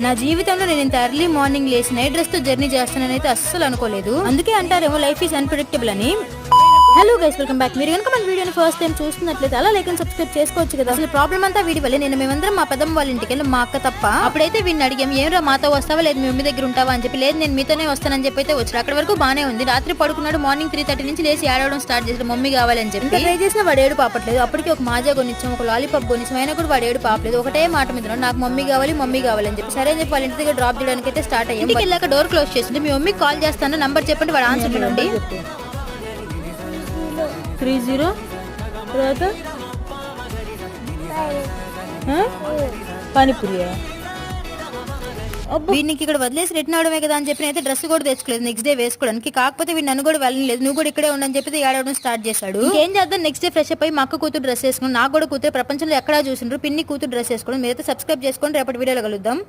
నా జీవితంలో నేను ఇంత ఎర్లీ మార్నింగ్ లేచి నైట్ డ్రెస్ తో జర్నీ చేస్తానని అయితే అస్సలు అనుకోలేదు. అందుకే అంటారేమో లైఫ్ ఈజ్ అన్ప్రెడిక్టబుల్ అని. Hello guys, welcome back. మీరు కనుక మన వీడియోని ఫస్ట్ టైం చూస్తున్నట్లయితే అలా లైక్ అండ్ సబ్స్క్రైబ్ చేసుకోవచ్చు కదా. అసలు ప్రాబ్లం అంతా వీడి వల్లే. నేను మేమందరం మా పెద్దమ్మ వాళ్ళ ఇంటికి వెళ్ళి మా అక్క తప్ప. అప్పుడైతే వీడిని అడిగాం, ఏమరా మాతో వస్తావా లేదు మీ మమ్మీ దగ్గర ఉంటావా అని చెప్పి. లేదు నేను మీతోనే వస్తానని చెప్పి అయితే వచ్చాడు. అక్కడ వరకు బానే ఉంది. రాత్రి పడుకున్నాడు. మార్నింగ్ 3:30 నుంచి లేచి ఏడవడం స్టార్ట్ చేసాడు మమ్మీ కావాలని చెప్పి. ఇంకా ట్రై చేసిన వాడు ఏడు పాపట్లేదు. అప్పటికి ఒక మాజా కొనిచ్చాం, ఒక లాలీపాప్ కొనిచ్చాం, అయినా కూడా వాడు ఏడు పాపలేదు. ఒకటే మాట మీద నాకు మమ్మీ కావాలి అని చెప్పి సరే అని చెప్పి వాళ్ళ ఇంటి దగ్గర డ్రాప్ చేయడానికి అయితే స్టార్ట్ అయ్యాం. ఇంటికి వెళ్ళాక డోర్ క్లోజ్ చేసింది. మీ మమ్మీ కాల్ చేస్తాను నంబర్ చెప్పండి, వాడు ఆన్సర్ చూడండి. 30 తర్వాత పానీపూరి. వీడికి ఇక్కడ వదిలేసి రిటర్న్ అవడమే కదా అని చెప్పి అయితే డ్రెస్ కూడా తెచ్చుకోలేదు నెక్స్ట్ డే వేసుకోవడానికి. కాకపోతే వీడు నన్ను కూడా వెళ్ళలేదు, నువ్వు కూడా ఇక్కడే ఉండని చెప్పి ఏడవడం స్టార్ట్ చేశాడు. ఏం చేద్దాం, నెక్స్ట్ డే ఫ్రెష్ అప్ అయ్యి మా అక్క కూతురు డ్రెస్ వేసుకుని, నాకు కూడా కూతురు ప్రపంచంలో ఎక్కడా చూసిండ్రు పిన్ని కూతురు డ్రెస్ వేసుకోవడం. మీరైతే సబ్స్క్రైబ్ చేసుకోండి. రేపటి వీడియోలో కలుద్దాం.